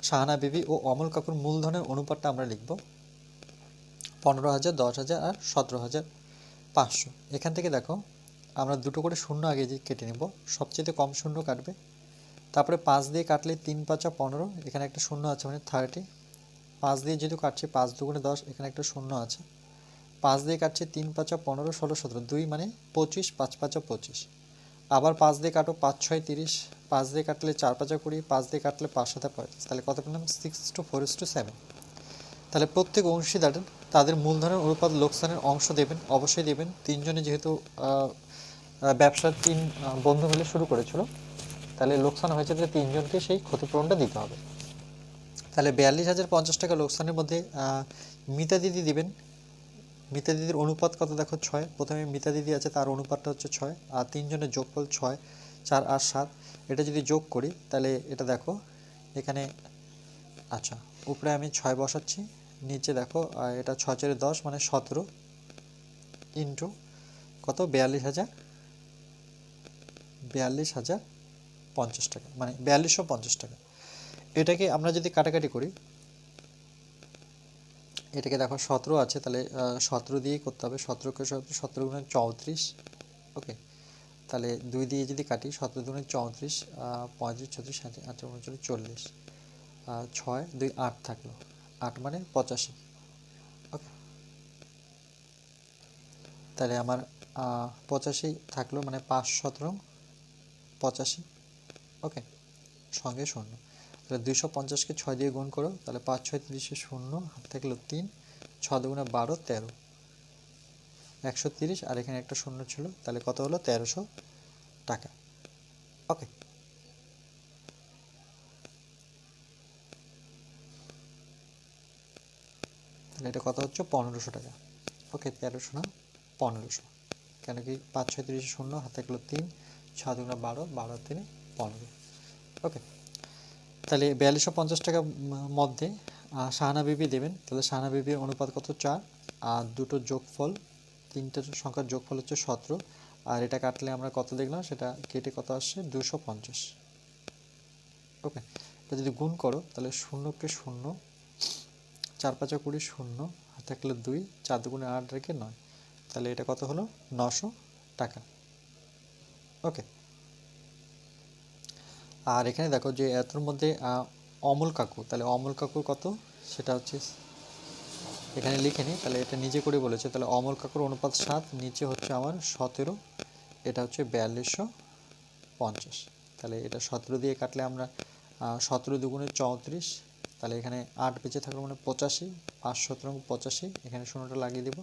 শাহানা বিবি ও অমল কাকুর মূলধনের অনুপাতটা আমরা লিখব 15,000, 10,000 আর 17,500। এখান থেকে দেখো আমরা দুটো করে শূন্য আগে কেটে নেব, সবচেয়ে কম শূন্য কাটবে, তারপরে 5 দিয়ে কাটলে 3 5 15, এখানে একটা শূন্য আছে মানে 30। 5 দিয়ে যেহেতু কাটছে 5 দুগুণে 10, এখানে একটা শূন্য আছে। 5 দিয়ে কাটছে 3 5 15, 16 17, 2 মানে 25, 5 5 25। আবার 5 দিয়ে কাটো, 5 6 30, 5 দিয়ে কাটলে 4 5 20, 5 দিয়ে কাটলে 5 7 35, তাহলে কত পেলাম 6:4:7। তাহলে প্রত্যেক অংশীদারের তাদের মূলধনের অনুপাত লোকসানের অংশ দেবেন, অবশ্যই দেবেন। তিনজনে যেহেতু ব্যবসার তিন বন্ধু মিলে শুরু করেছিল, তাহলে লোকসান হয়েছে, তাহলে তিনজনকে সেই ক্ষতিপূরণটা দিতে হবে। তাহলে 42,050 টাকা লোকসানের মধ্যে মিতা দিদি দিবেন। মিতা দিদির অনুপাত কত দেখো 6, প্রথমে মিতা দিদি আছে তার অনুপাতটা হচ্ছে 6, আর তিনজনের যোগফল 6, 4 আর 7। এটা যদি যোগ করি তাহলে এটা দেখো এখানে, আচ্ছা উপরে আমি 6 বসাচ্ছি, নিচে দেখো এটা 6 4 10 মানে 17 ইন্টু কত 42,050 টাকা, মানে 4250 টাকা। এটাকে আমরা যদি কাটাকাটি করি, এটাকে দেখো 17 আছে, তাহলে 17 দিয়েই করতে হবে। 17কে 17 গুণে 34। ওকে, তাহলে 2 দিয়ে যদি কাটি, 17 গুণে 34, 35 36 37 38 39 40, 6 2 8 থাকলো, 8 মানে 85। ওকে, তাহলে আমার 85 থাকলো, মানে 5 17 85। ওকে, সঙ্গে শূন্য, তাহলে 250কে 6 দিয়ে গুণ করো, তাহলে 5 6 30 শূন্য, হাত থাকলো 3, 6 দুগুণে 12 13, 130, আর এখানে একটা শূন্য ছিল, তাহলে কত হলো 1300 টাকা। ওকে, তাহলে এটা কত হচ্ছে 1500 টাকা। ওকে, 1300 না 1500, কেন কি 5 6 30 শূন্য, হাতে থাকলো 3, 6 দুগুণে 12, 12 3 15। ওকে, তাহলে 4250 টাকার মধ্যে শাহানা বিবি দেবেন, তাহলে শাহানা বিবির অনুপাত কত 4, আর দুটো যোগফল, তিনটে সংখ্যার যোগফল হচ্ছে 17, আর এটা কাটলে আমরা কত দেখলাম, সেটা কেটে কত আসছে 250। ওকে, এটা যদি গুণ করো তাহলে শূন্যকে শূন্য, 4 5 20 শূন্য, হাতে থাকলে 2, 4 দুগুণে 8 রেখে 9, তাহলে এটা কত হলো 900 টাকা। ওকে, আর এখানে দেখো যে এতর মধ্যে অমল কাকু, তাহলে অমল কাকুর কত সেটা হচ্ছে এখানে লিখে নিই, তাহলে এটা নিজে করে বলেছে। তাহলে অমল কাকুর অনুপাত 7, নিচে হচ্ছে আমার 17, এটা হচ্ছে 4250। তাহলে এটা 17 দিয়ে কাটলে আমরা 17 দুগুণে 34, তাহলে এখানে 8 বেঁচে থাকলো মানে 85, 5 17 85, এখানে শূন্যটা লাগিয়ে দেবো,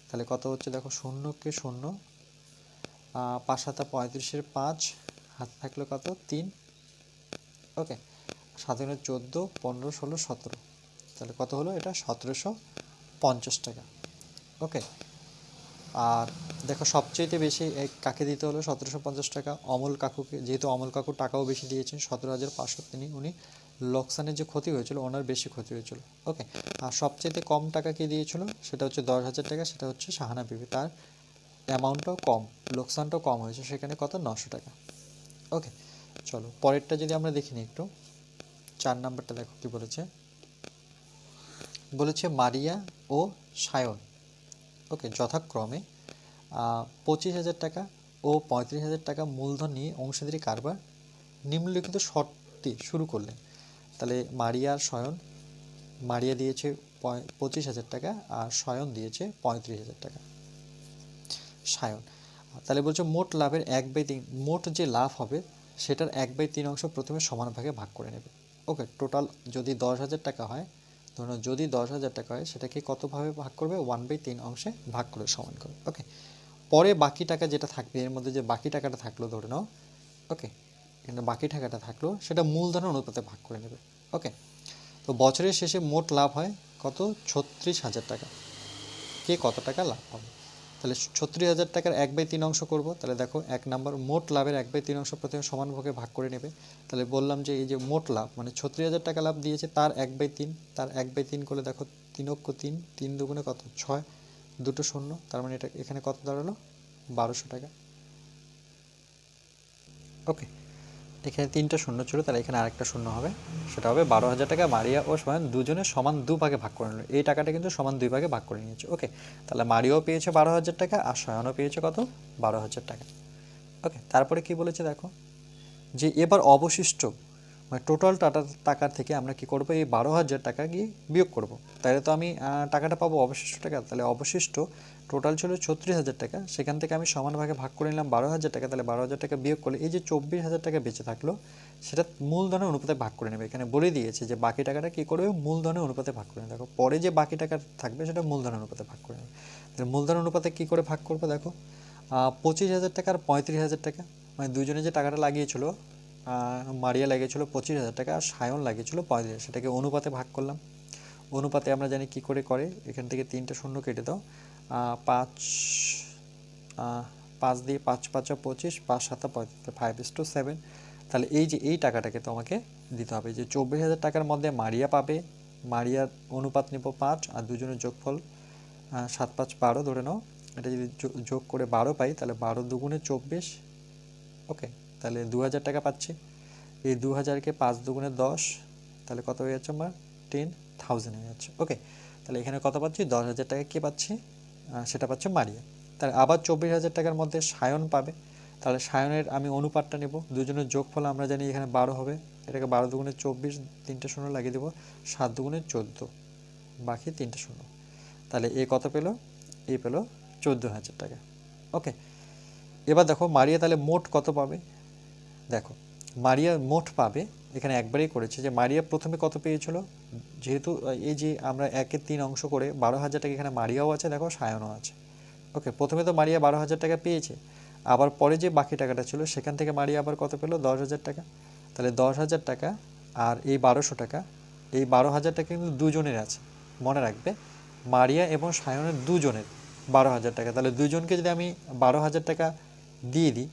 তাহলে কত হচ্ছে দেখো শূন্যকে শূন্য, 5 7 35-এর 5, হাত থাকলো কত 3। ওকে, 7 14 15 16 17, তাহলে কত হলো এটা 1750 টাকা। ওকে, আর দেখো সবচেয়ে বেশি কাকে দিতে হলো 1750 টাকা, অমল কাকুকে, যেহেতু অমল কাকু টাকাও বেশি দিয়েছেন 17,500, উনি লোকসানের যে ক্ষতি হয়েছিল ওনার বেশি ক্ষতি হয়েছিল। ওকে, আর সবচেয়ে কম টাকা কে দিয়েছিল সেটা হচ্ছে 10,000 টাকা, সেটা হচ্ছে শাহানা বিবি, তার অ্যামাউন্টটাও কম, লোকসানটাও কম হয়েছে, সেখানে কত 900 টাকা। ওকে, চলো পরেরটা যদি আমরা দেখিনি একটু, 4 নাম্বারটা দেখো কি বলেছে। বলেছে মারিয়া ও সায়ন, ওকে, যথাক্রমে 25,000 টাকা ও 35,000 টাকা মূলধন নিয়ে অংশীদারি কারবার নিম্নলিখিত শর্তে শুরু করলেন। তাহলে মারিয়া আর সায়ন, মারিয়া দিয়েছে 25,000 টাকা আর সায়ন দিয়েছে 35,000 টাকা। সায়ন, তাহলে বলছে মোট লাভের 1/3, মোট যে লাভ হবে সেটার 1/3 অংশ প্রথমে সমান ভাগে ভাগ করে নেবে। ওকে, টোটাল যদি 10,000 টাকা হয়, ধরুন যদি 10,000 টাকা হয়, সেটাকে কতভাবে ভাগ করবে, 1/3 অংশে ভাগ করে সমান করে। ওকে, পরে বাকি টাকা যেটা থাকবে, এর মধ্যে যে বাকি টাকাটা থাকলো ধরে নাও, ওকে, এখানে বাকি টাকাটা থাকলো সেটা মূলধনের অনুপাতে ভাগ করে নেবে। ওকে, তো বছরের শেষে মোট লাভ হয় কত? 36,000 টাকা। কে কত টাকা লাভ হবে? তাহলে 36,000 টাকার 1/3 অংশ করব। তাহলে দেখো 1 নাম্বার মোট লাভের 1/3 অংশ প্রথমে সমান ভাগে ভাগ করে নেবে। তাহলে বললাম যে এই যে মোট লাভ মানে 36,000 টাকা লাভ দিয়েছে, তার 1/3, তার 1/3 করলে দেখো 3 অক্ষ 3, 3 দুগুণে কত? 6, দুটো শূন্য, তার মানে এটা এখানে কত দাঁড়ালো? 1200 টাকা। ওকে, এখানে 3টা শূন্য ছিল, তাহলে এখানে আরেকটা শূন্য হবে, সেটা হবে 12,000 টাকা। মারিয়া ও সায়ন দুজনে সমান 2 ভাগে ভাগ করে নিল। এই টাকাটা কিন্তু সমান 2 ভাগে ভাগ করে নিয়েছে। ওকে, তাহলে মারিয়াও পেয়েছে 12,000 টাকা আর সায়নও পেয়েছে কত? 12,000 টাকা। ওকে, তারপরে কি বলেছে দেখো, যে এবার অবশিষ্ট মানে টোটাল টাকার থেকে আমরা কি করব? এই 12,000 টাকা গিয়ে বিয়োগ করব। তাহলে তো আমি টাকাটা পাবো অবশিষ্ট টাকা। তাহলে অবশিষ্ট টোটাল ছিল 36,000 টাকা, সেখান থেকে আমি সমান ভাগে ভাগ করে নিলাম 12,000 টাকা। তাহলে 12,000 টাকা বিয়োগ করলে এই যে 24,000 টাকা বেঁচে থাকলো, সেটা মূলধনের অনুপাতে ভাগ করে নেবে। এখানে বলে দিয়েছে যে বাকি টাকাটা কী করবে? মূলধনের অনুপাতে ভাগ করে নেবে। দেখো পরে যে বাকি টাকা থাকবে সেটা মূলধনের অনুপাতে ভাগ করে নেবে। তাহলে মূলধন অনুপাতে কী করে ভাগ করবো? দেখো 25,000 টাকা আর 35,000 টাকা, মানে দুজনে যে টাকাটা লাগিয়েছিল, মারিয়া লাগিয়েছিল 25,000 টাকা আর সায়ন লাগিয়েছিল 35,000, সেটাকে অনুপাতে ভাগ করলাম। অনুপাতে আমরা জানি কি করে করে, এখান থেকে 3টা শূন্য কেটে দাও, 5 5 দিয়ে 5 5 25, 5 7 35, 5:7। তাহলে এই যে এই টাকাটাকে তোমাকে দিতে হবে। যে 24,000 টাকার মধ্যে মারিয়া পাবে, মারিয়ার অনুপাত নেব 5 আর দুজনের যোগফল 7 5 12 ধরে নাও। এটা যদি যোগ করে 12 পাই, তাহলে 12 দুগুণে 24। ওকে, তাহলে 2,000 টাকা পাচ্ছি। এই 2,000কে 5 দুগুণে 10, তাহলে কত হয়ে যাচ্ছে আমার? 10,000 হয়ে যাচ্ছে। ওকে, তাহলে এখানে কত পাচ্ছি? 10,000 টাকা কে পাচ্ছি? সেটা পাচ্ছে মারিয়া। তাহলে আবার 24,000 টাকার মধ্যে সায়ন পাবে। তাহলে সায়নের আমি অনুপাতটা নেব, দুজনের যোগফল আমরা জানি এখানে 12 হবে, এটাকে 12 দুগুণে 24, 3টে শূন্য লাগিয়ে দেবো, 7 দুগুণে 14, বাকি 3টে শূন্য। তাহলে এ কত পেল? এ পেল 14,000 টাকা। ওকে, এবার দেখো মারিয়া তাহলে মোট কত পাবে। দেখো মারিয়া মোট পাবে, এখানে একবারেই করেছে যে মারিয়া প্রথমে কত পেয়েছিল, যেহেতু এই যে আমরা 1/3 অংশ করে 12,000 টাকা, এখানে মারিয়াও আছে, দেখো সায়নও আছে। ওকে, প্রথমে তো মারিয়া 12,000 টাকা পেয়েছে, আবার পরে যে বাকি টাকাটা ছিল সেখান থেকে মারিয়া আবার কত পেল? 10,000 টাকা। তাহলে 10,000 টাকা আর এই 1200 টাকা, এই 12,000 টাকা কিন্তু দুজনের আছে, মনে রাখবে, মারিয়া এবং সায়নের দুজনের 12,000 টাকা। তাহলে দুজনকে যদি আমি 12,000 টাকা দিয়ে দিই,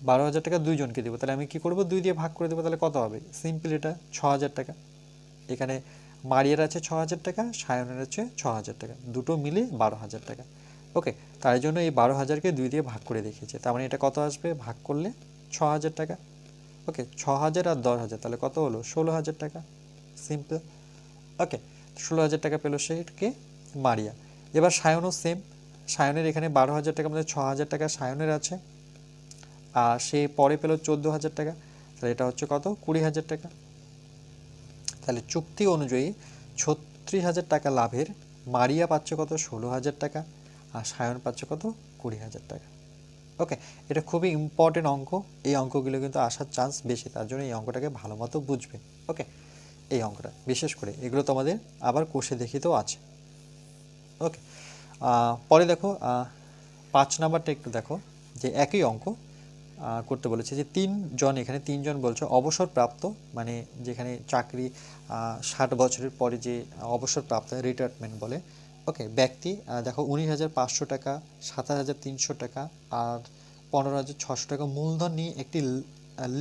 12,000 টাকা দুইজনকে দেবো, তাহলে আমি কি করব? 2 দিয়ে ভাগ করে দেবো, তাহলে কত হবে? সিম্পল এটা 6,000 টাকা। এখানে মারিয়ার আছে 6,000 টাকা, সায়নের আছে 6,000 টাকা, দুটো মিলে 12,000 টাকা। ওকে, তার জন্য এই 12,000কে 2 দিয়ে ভাগ করে দেখিয়েছে, তার মানে এটা কত আসবে? ভাগ করলে 6,000 টাকা। ওকে, 6,000 আর 10,000, তাহলে কত হলো? 16,000 টাকা। সিম্পল। ওকে, 16,000 টাকা পেলো সেকে মারিয়া। এবার সায়নও সেম, সায়নের এখানে 12,000 টাকার মধ্যে 6,000 টাকা সায়নের আছে, আর সে পরে পেল 14,000 টাকা, তাহলে এটা হচ্ছে কত? 20,000 টাকা। তাহলে চুক্তি অনুযায়ী 36,000 টাকা লাভের মারিয়া পাচ্ছে কত? 16,000 টাকা, আর সায়ন পাচ্ছে কত? 20,000 টাকা। ওকে, এটা খুবই ইম্পর্টেন্ট অঙ্ক, এই অঙ্কগুলো কিন্তু আসার চান্স বেশি, তার জন্য এই অঙ্কটাকে ভালো মতো বুঝবে। ওকে, এই অঙ্কটা বিশেষ করে এগুলো তোমাদের আবার কোষে দেখিতেও আছে। ওকে, পরে দেখো 5 নাম্বারটা একটু দেখো, যে একই অঙ্ক করতে বলেছে, যে 3জন, এখানে 3জন বলছে অবসরপ্রাপ্ত, মানে যেখানে চাকরি 60 বছরের পরে যে অবসরপ্রাপ্ত, রিটায়ারমেন্ট বলে। ওকে, ব্যক্তি দেখো 19,500 টাকা, 27,300 টাকা আর 15,600 টাকা মূলধন নিয়ে একটি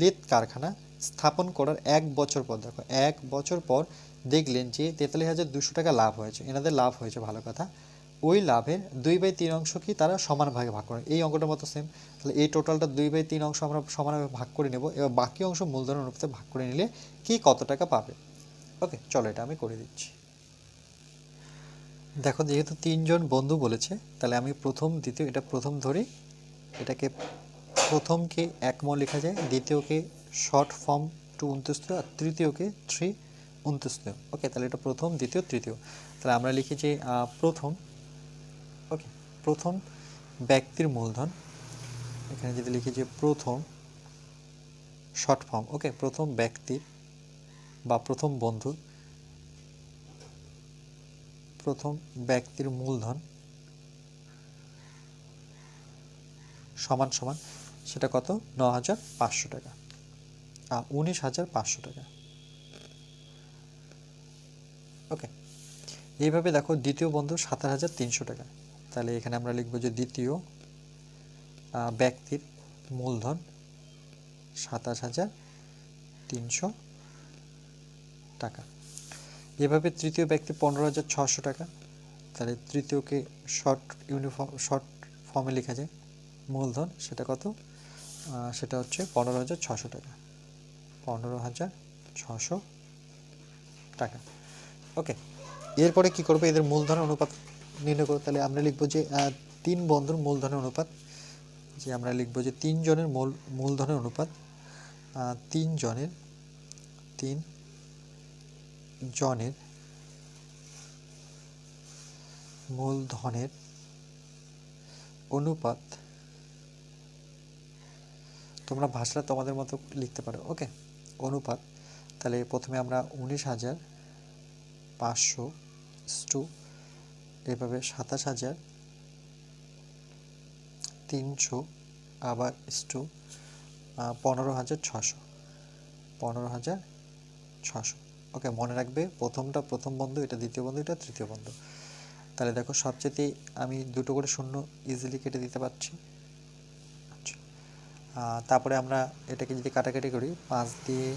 লেদ কারখানা স্থাপন করার 1 বছর পর, দেখো 1 বছর পর দেখলেন যে 43,200 টাকা লাভ হয়েছে, এনাদের লাভ হয়েছে, ভালো কথা। ওই লাভের 2/3 অংশ কি তারা সমান ভাগে ভাগ করে, এই অঙ্কটার মতো সেম। তাহলে এই টোটালটা 2/3 অংশ আমরা সমানভাবে ভাগ করে নেব, এবার বাকি অংশ মূলধনের অনুপাতে ভাগ করে নিলে কি কত টাকা পাবে। ওকে, চলো এটা আমি করে দিচ্ছি। দেখো যেহেতু 3জন বন্ধু বলেছে, তাহলে আমি প্রথম দ্বিতীয়, এটা প্রথম ধরি, এটাকে প্রথমকে 1 ম লেখা যায়, দ্বিতীয়কে শর্ট ফর্ম 2 29, আর তৃতীয়কে 3 29। ওকে, তাহলে এটা প্রথম দ্বিতীয় তৃতীয়। তাহলে আমরা লিখি যে প্রথম, ওকে, প্রথম ব্যক্তির মূলধন, এখানে যদি লিখি যে প্রথম শর্ট ফর্ম, ওকে, প্রথম ব্যক্তির বা প্রথম বন্ধুর, প্রথম ব্যক্তির মূলধন সমান সমান সেটা কত? 9,500 টাকা, 19,500 টাকা। ওকে, এইভাবে দেখো দ্বিতীয় বন্ধু 27,300 টাকা, তাহলে এখানে আমরা লিখব যে দ্বিতীয় ব্যক্তির মূলধন 27,300 টাকা। এভাবে তৃতীয় ব্যক্তি 15,600 টাকা, তাহলে তৃতীয়কে শর্ট ফর্মে লেখা যায় মূলধন, সেটা কত? সেটা হচ্ছে 15,600 টাকা, 15,600 টাকা। ওকে, এরপরে কি করবো? এদের মূলধনের অনুপাত নির্ণয় করবো। তাহলে আমরা লিখবো যে 3 বন্ধুর মূলধনের অনুপাত, যে আমরা লিখবো যে 3 জনের মূলধনের অনুপাত, 3 জনের মূলধনের অনুপাত, তোমরা ভাষাটা তোমাদের মতো লিখতে পারো। ওকে, অনুপাত। তাহলে প্রথমে আমরা 19,500 এভাবে 27,300 আবার 15,600। ওকে, মনে রাখবে প্রথমটা প্রথম বন্ধু, এটা দ্বিতীয় বন্ধু, এটা তৃতীয় বন্ধু। তাহলে দেখো সবচেয়ে আমি দুটো করে শূন্য ইজিলি কেটে দিতে পারছি। আচ্ছা, তারপরে আমরা এটাকে যদি কাটাকাটি করি 5 দিয়ে,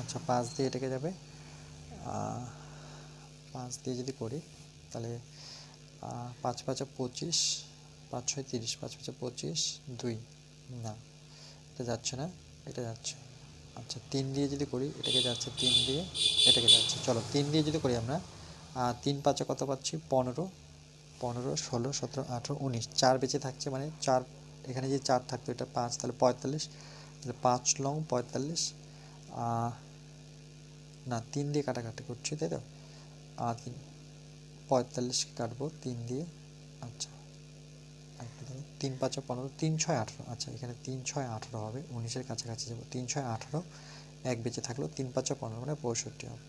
আচ্ছা 5 দিয়ে এটাকে যাবে, 5 দিয়ে যদি করি তাহলে 5 5 25, 5 6 30, 5 5 25, 2 না, এটা যাচ্ছে না, এটা যাচ্ছে। আচ্ছা 3 দিয়ে যদি করি, এটাকে যাচ্ছে 3 দিয়ে, এটাকে যাচ্ছে। চলো 3 দিয়ে যদি করি আমরা, 3 5 কত পাচ্ছি? 15, 15 16 17 18 19, 4 বেঁচে থাকছে, মানে 4, এখানে যে 4 থাকতো এটা 5, তাহলে 45, তাহলে 5 লং 45, না 3 দিয়ে কাটাকাটি করছি, তাই তো? 45 কাটবো 3 দিয়ে। আচ্ছা 3 5 15, 3 6 18, আচ্ছা এখানে 3 6 18 হবে, 19-এর কাছাকাছি যাবো। 3 6 18, 1 বেঁচে থাকলো, 3 5 15 মানে 65 হবে।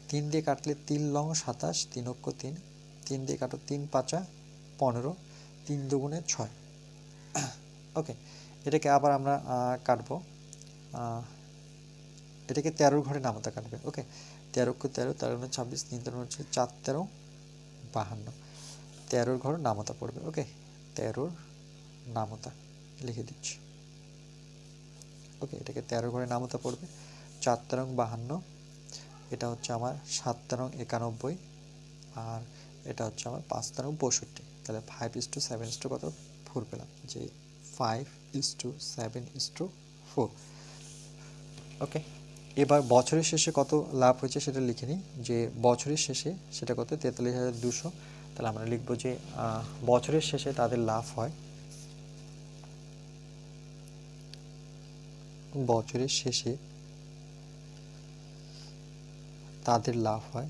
3 দিয়ে কাটলে 3 লং 27, 3 অক্ষ 3, 3 দিয়ে কাটো 3 5 15, 3 দুগুণে 6। ওকে, এটাকে আবার আমরা কাটবো, এটাকে 13 ঘরে নামতা কাটবে। ওকে, 13 অক্ষ 13, 13 26, 3 13 হচ্ছে 4 13 52, 13 ঘর নামতা পড়বে। ওকে, 13 নামতা লিখে দিচ্ছি। ওকে, এটাকে 13 ঘরে নামতা পড়বে, 4 13 52, এটা হচ্ছে আমার 7 13 91, আর এটা হচ্ছে আমার 5 13 62। তাহলে 5:7 কত? 4 পেলাম, যে 5:7:4। ওকে, এবার বছরের শেষে কত লাভ হয়েছে সেটা লিখে নিই, যে বছরের শেষে সেটা কত? 43,200। তাহলে আমরা লিখবো যে বছরের শেষে তাদের লাভ হয়, বছরের শেষে তাদের লাভ হয়,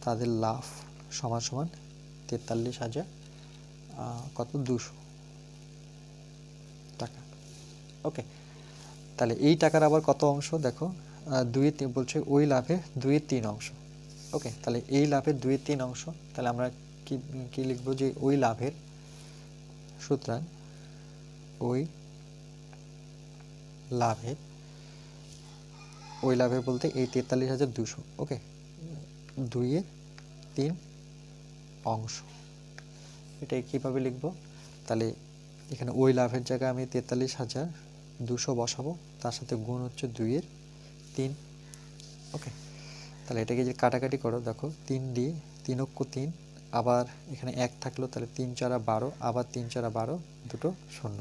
তাদের লাভ সমান সমান 43,000 কত? 200 টাকা। ওকে, তাহলে এই টাকার আবার কত অংশ? দেখো 2/3 বলছে, ওই লাভের 2/3 অংশ। ওকে, তাহলে এই লাভের 2/3 অংশ, তাহলে আমরা কি লিখবো? যে ওই লাভের, সুতরাং ওই লাভের বলতে এই 43,200। ওকে, 2/3 অংশ, এটা কিভাবে লিখবো? তাহলে এখানে ওই লাভের জায়গায় আমি 43,200 বসাবো, তার সাথে গুণ হচ্ছে 2/3। ওকে, তাহলে এটাকে যে কাটাকাটি করো, দেখো 3 দিয়ে 3 অক্ষ 3, আবার এখানে 1 থাকলো, তাহলে 3 4 12, আবার 3 4 12, দুটো শূন্য।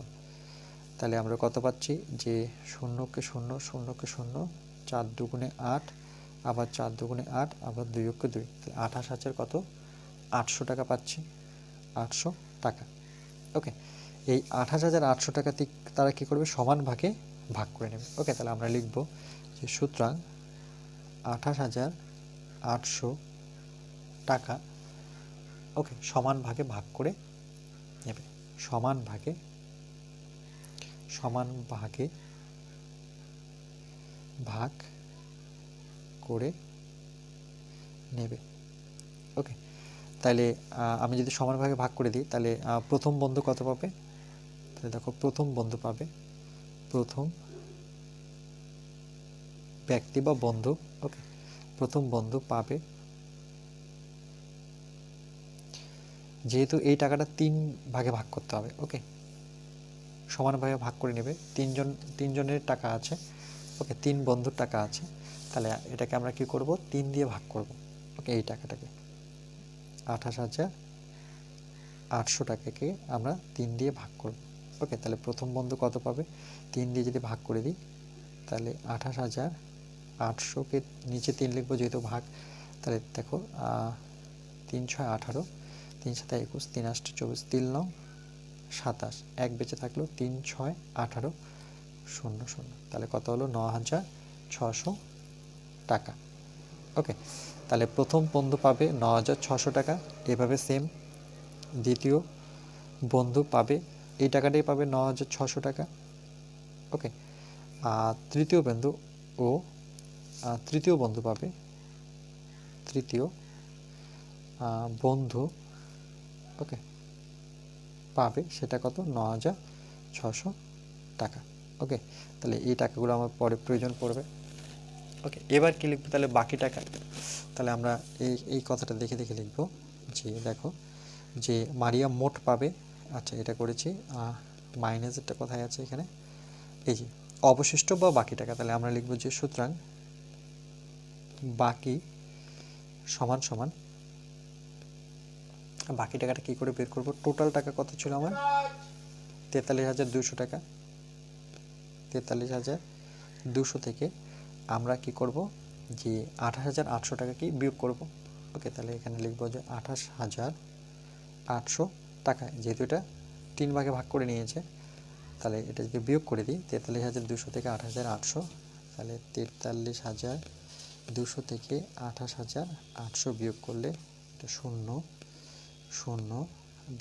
তাহলে আমরা কত পাচ্ছি? যে 0কে 0, 0কে 0, 4 দুগুণে 8, আবার 4 দুগুণে 8, আবার 2 অক্ষে 2, তাহলে 28,000 কত? 800 টাকা পাচ্ছি, 800 টাকা। ওকে, এই 28,800 টাকাতে তারা কী করবে? সমান ভাগে ভাগ করে নেবে। ওকে, তাহলে আমরা লিখব যে সুতরাং 28,800 টাকা, ওকে, সমান ভাগে ভাগ করে নেবে, সমান ভাগে ভাগ করে নেবে। ওকে, তাহলে আমি যদি সমান ভাগে ভাগ করে দিই, তাহলে প্রথম বন্ধু কত পাবে? তাহলে দেখো প্রথম বন্ধু পাবে, প্রথম ব্যক্তি বা বন্ধু, ওকে, প্রথম বন্ধু পাবে, যেহেতু এই টাকাটা 3 ভাগে ভাগ করতে হবে, ওকে, সমানভাবে ভাগ করে নেবে, তিনজনের টাকা আছে, ওকে, 3 বন্ধুর টাকা আছে, তাহলে এটাকে আমরা কি করব, 3 দিয়ে ভাগ করব, ওকে, এই টাকাটাকে 28,800 টাকাকে আমরা 3 দিয়ে ভাগ করব, ওকে, তাহলে প্রথম বন্ধু কত পাবে, 3 দিয়ে যদি ভাগ করে দিই তাহলে 28,800কে নিচে 3 লিখবো যেহেতু ভাগ, তাহলে দেখো 3 6 18, 3 7 21, 3 8 24, 3 9 27, এক বেঁচে থাকলো 3 6 18 0 0, তাহলে কত হলো 9,600 টাকা, ওকে, তাহলে প্রথম বন্ধু পাবে 9,600 টাকা, এভাবে সেম দ্বিতীয় বন্ধু পাবে এই টাকাটাই পাবে 9,600 টাকা, ওকে, তৃতীয় বন্ধু পাবে, তৃতীয় বন্ধু, ওকে, পাবে সেটা কত, 9,600 টাকা, ওকে, তাহলে এই টাকাগুলো আমার পরে প্রয়োজন পড়বে, ওকে, এবার কি লিখবো তাহলে বাকি টাকা, তাহলে আমরা এই কথাটা দেখে দেখে লিখবো, যে দেখো যে মারিয়া মোট পাবে, আচ্ছা এটা করেছি, মাইনাসেরটা কোথায় আছে এখানে, এই যে অবশিষ্ট বা বাকি টাকা, তাহলে আমরা লিখবো যে সুতরাং বাকি সমান সমান, বাকি টাকাটা কি করে বের করব, টোটাল টাকা কত ছিল আমার, 43,200 টাকা, 43,200 থেকে আমরা কি করব, যে 28,800 টাকা কি বিয়োগ করব, ওকে, তাহলে এখানে লিখবো যে 28,800 টাকা, যেহেতু এটা 3 ভাগে ভাগ করে নিয়েছে, তাহলে এটা যদি বিয়োগ করে দিই 43,200 থেকে 28,800, তাহলে 43,200 থেকে 28,800 বিয়োগ করলে এটা 0 0,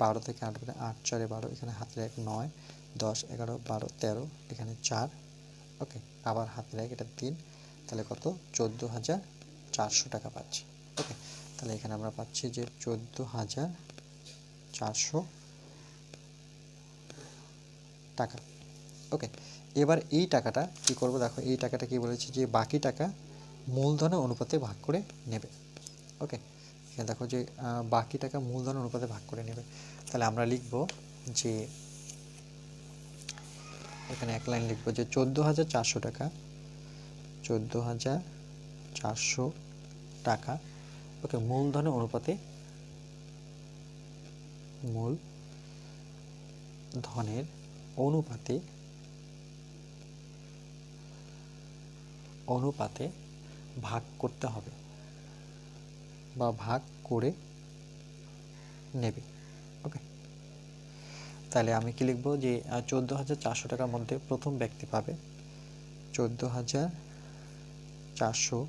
12 থেকে 8 করে 8 4 12, এখানে হাতের 1 9 10 11 12 13, এখানে 4, ওকে, আবার হাতের 1 এটা 3, তাহলে কত 14,400 টাকা পাচ্ছি, ওকে, তাহলে এখানে আমরা পাচ্ছি যে 14,400 টাকা, ওকে, এবার এই টাকাটা কি করব, দেখো এই টাকাটা কি বলেছি, যে বাকি টাকা মূলধনের অনুপাতে ভাগ করে নেবে, ওকে, এখানে দেখো যে বাকি টাকা মূলধন অনুপাতে ভাগ করে নেবে, তাহলে আমরা লিখব যে এখানে এক লাইন লিখব যে 14,400 টাকা, 14,400 টাকা, ওকে, মূলধনের অনুপাতে, মূলধনের অনুপাতে ভাগ করতে হবে বা ভাগ করে নেবে, ওকে, তাহলে আমি কি লিখব, যে 14,400 টাকার মধ্যে প্রথম ব্যক্তি পাবে 14,400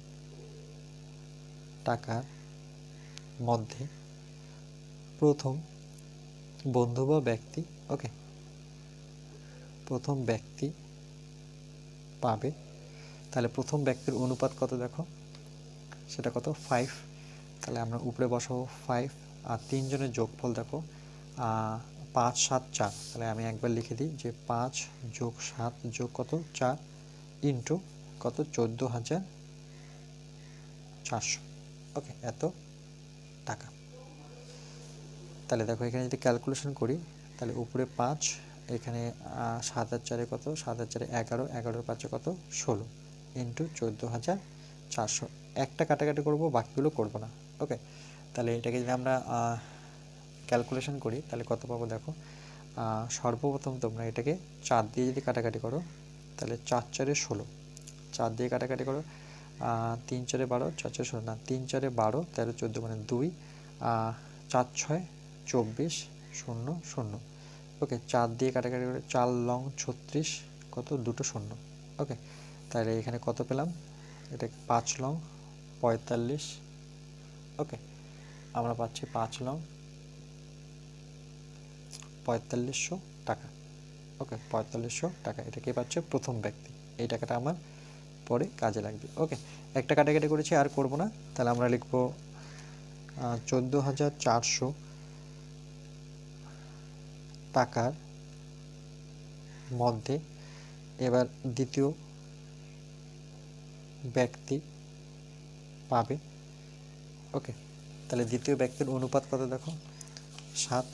টাকার মধ্যে প্রথম বন্ধু বা ব্যক্তি, ওকে, প্রথম ব্যক্তি পাবে, তাহলে প্রথম ব্যক্তির অনুপাত কত দেখো, সেটা কত 5, তাহলে আমরা উপরে বসাবো 5, আর 3 জনের যোগফল দেখো 5 7 4, তাহলে আমি একবার লিখে দিই যে 5 যোগ 7 যোগ কত 4 ইন্টু কত 14,400, ওকে, এত টাকা, তাহলে দেখো এখানে যদি ক্যালকুলেশন করি তাহলে উপরে 5, এখানে 7 আর 4 কত, 7 আর 4 11, 11 আর 5 কত 16 ইন্টু 14,400, একটা কাটাকাটি করব, বাকিগুলো করব না, ওকে, তাহলে এটাকে যদি আমরা ক্যালকুলেশন করি তাহলে কত পাবো দেখো, সর্বপ্রথম তোমরা এটাকে 4 দিয়ে যদি কাটাকাটি করো তাহলে 4 4 16, 4 দিয়ে কাটাকাটি করো 3 4 12, 4 4 16 না, 3 4 12 13 14 মানে 2, 4 6 24 0 0, ওকে, 4 দিয়ে কাটাকাটি করে 4 লং 36, কত দুটো 0, ওকে, তাহলে এখানে কত পেলাম, এটা 5 লং 45, ওকে, আমরা পাচ্ছি 5 লং 4500 টাকা, ওকে, 4500 টাকা, এটা কে পাচ্ছে, প্রথম ব্যক্তি, এই টাকাটা আমার পরে কাজে লাগবে, ওকে, একটা কাটাকাটি করেছি আর করব না, তাহলে আমরা লিখব 14,400 টাকার মধ্যে এবার দ্বিতীয় ব্যক্তি পাবে। ওকে, তাহলে দ্বিতীয় ব্যক্তির অনুপাত কত দেখো 7,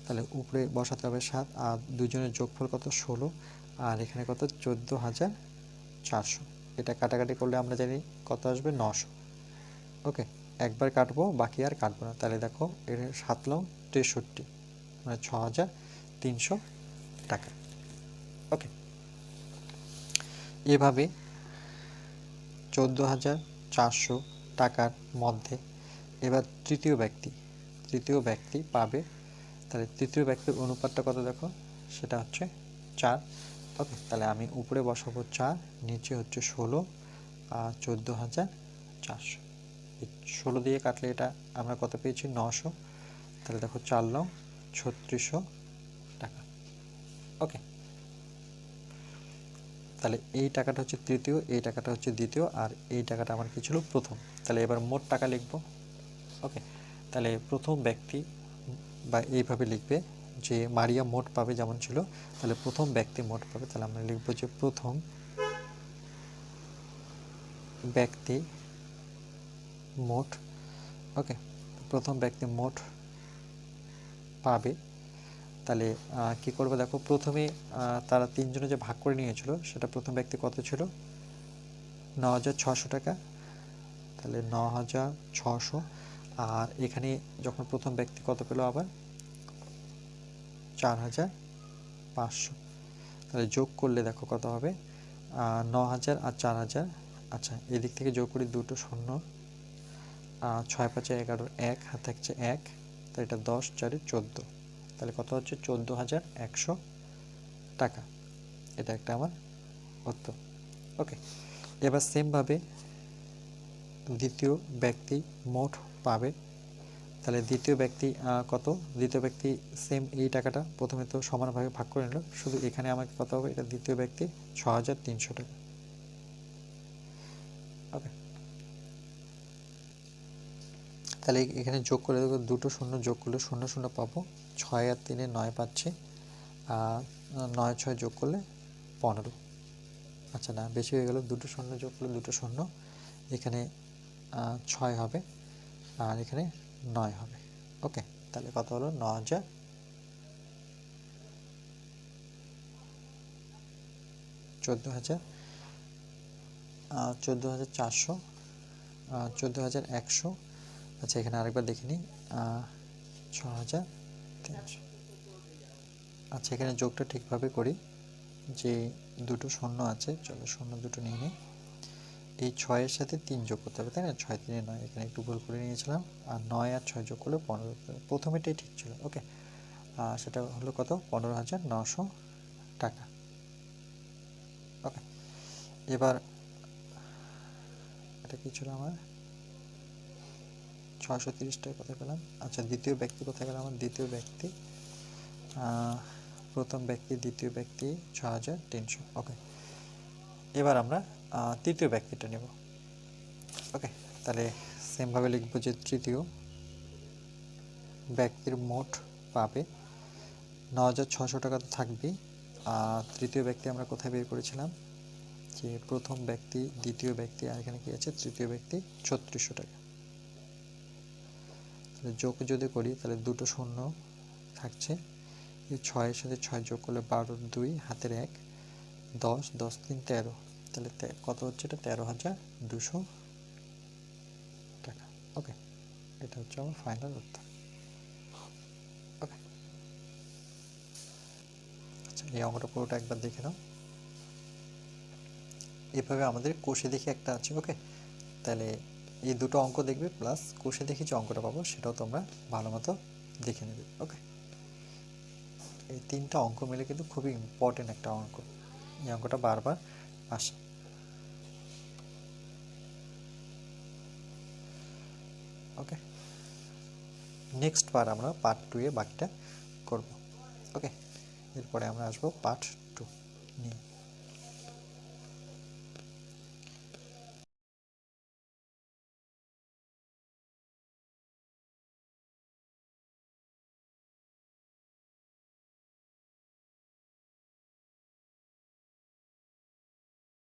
তাহলে উপরে বসাতে হবে 7 আর দুজনের যোগফল কত 16 আর এখানে কত 14,400। এটা কাটাকাটি করলে আমরা জানি কত আসবে 900। ওকে, একবার কাটবো বাকি আর কাটবো না। তাহলে দেখো এর 7 লং 63 মানে 6,300 টাকা। ওকে, এভাবে 14,400 টাকার মধ্যে এবার তৃতীয় ব্যক্তি পাবে। তাহলে তৃতীয় ব্যক্তির অনুপাতটা কত দেখো সেটা হচ্ছে 4। ওকে, তাহলে আমি উপরে বসাবো 4, নিচে হচ্ছে 16 আর 14,400। 16 দিয়ে কাটলে এটা আমরা কত পেয়েছি 900। তাহলে দেখো 4 লং 3600 টাকা। ওকে, তাহলে এই টাকাটা হচ্ছে তৃতীয়, এই টাকাটা হচ্ছে দ্বিতীয় আর এই টাকাটা আমার কি ছিল প্রথম। তাহলে এবার মোট টাকা লিখব। ওকে, তাহলে প্রথম ব্যক্তি বা এইভাবে লিখবে যে মারিয়া মোট পাবে যেমন ছিল, তাহলে প্রথম ব্যক্তি মোট পাবে। তাহলে আমরা লিখব যে প্রথম ব্যক্তি মোট। ওকে, প্রথম ব্যক্তি মোট পাবে। তাহলে কি করবে দেখো প্রথমে তারা তিনজনে যে ভাগ করে নিয়েছিল সেটা প্রথম ব্যক্তি কত ছিল 9,600 টাকা। তাহলে 9,600 আর এখানে যখন প্রথম ব্যক্তি কত পেল আবার 4,500। তাহলে যোগ করলে দেখো কত হবে 9,000 আর 4,000। আচ্ছা, এদিক থেকে যোগ করি দুটো শূন্য, 6 5 11 1 হাতে থাকছে 1, তাহলে এটা 10 4 14। তাহলে কত হচ্ছে 14,100 টাকা। এটা একটা আমার উত্তর। ওকে, এবার সেমভাবে দ্বিতীয় ব্যক্তি মোট পাবে। তাহলে দ্বিতীয় ব্যক্তি কত, দ্বিতীয় ব্যক্তি সেম এই টাকাটা প্রথমে তো সমানভাবে ভাগ করে নিল, শুধু এখানে আমাকে কত হবে এটা দ্বিতীয় ব্যক্তি 6,300 টাকা। ওকে, তাহলে এখানে যোগ করে দেবো দুটো শূন্য যোগ করলে 0 0 পাবো, 6 আর 3 9 পাচ্ছি আর 9 6 যোগ করলে 15। আচ্ছা না, বেশি হয়ে গেল, দুটো শূন্য যোগ করলে দুটো শূন্য, এখানে 6 হবে আর এখানে 9 হবে। ওকে, তাহলে কত হলো 9,000 14,400 14,100। আচ্ছা, এখানে আরেকবার দেখে নিই 6,300। আচ্ছা, এখানে যোগটা ঠিকভাবে করি যে দুটো শূন্য আছে, চলো শূন্য দুটো নিয়ে নিই। এই 6-এর সাথে 3 যোগ করতে হবে, তাই না? 6 3 9, এখানে একটু ভুল করে নিয়েছিলাম। আর 9 আর 6 যোগ করলে 15। প্রথমেটাই ঠিক ছিল। ওকে, সেটা হলো কত 15,900 টাকা। ওকে, এবার এটা কি ছিল আমার 630 টাকা কোথায় পেলাম? আচ্ছা, দ্বিতীয় ব্যক্তি কোথায় গেল আমার? দ্বিতীয় ব্যক্তি, প্রথম ব্যক্তি দ্বিতীয় ব্যক্তি 6,300। ওকে, এবার আমরা তৃতীয় ব্যক্তিটা নেব। ওকে, তাহলে সেমভাবে লিখব যে তৃতীয় ব্যক্তির মোট পাবে 9,600 টাকা তো থাকবেই। তৃতীয় ব্যক্তি আমরা কোথায় বের করেছিলাম যে প্রথম ব্যক্তি দ্বিতীয় ব্যক্তি আর এখানে কি আছে তৃতীয় ব্যক্তি 3600 টাকা। তাহলে যোগ যদি করি তাহলে দুটো শূন্য থাকছে, এই 6-এর সাথে 6 যোগ করলে 12 2 হাতের 1 10 10 3 13। তাহলে কত হচ্ছে এটা 13,200 টাকা। ওকে, এটা হচ্ছে আমার ফাইনাল উত্তর। ওকে, আচ্ছা, এই অঙ্কটা পুরোটা একবার দেখে নাও। এভাবে আমাদের কোষে দেখি একটা আছে। ওকে, তাহলে এই দুটো অঙ্ক দেখবে প্লাস কোষে দেখি যে অঙ্কটা পাবো সেটাও তোমরা ভালো মতো দেখে নেবে। ওকে, এই তিনটা অঙ্ক মিলে কিন্তু খুবই ইম্পর্টেন্ট একটা অঙ্ক, এই অঙ্কটা বারবার আসে। ওকে, নেক্সট বার আমরা পার্ট 2 এ বাকিটা করব। ওকে, এরপরে আমরা আসবো পার্ট 2 নিয়ে।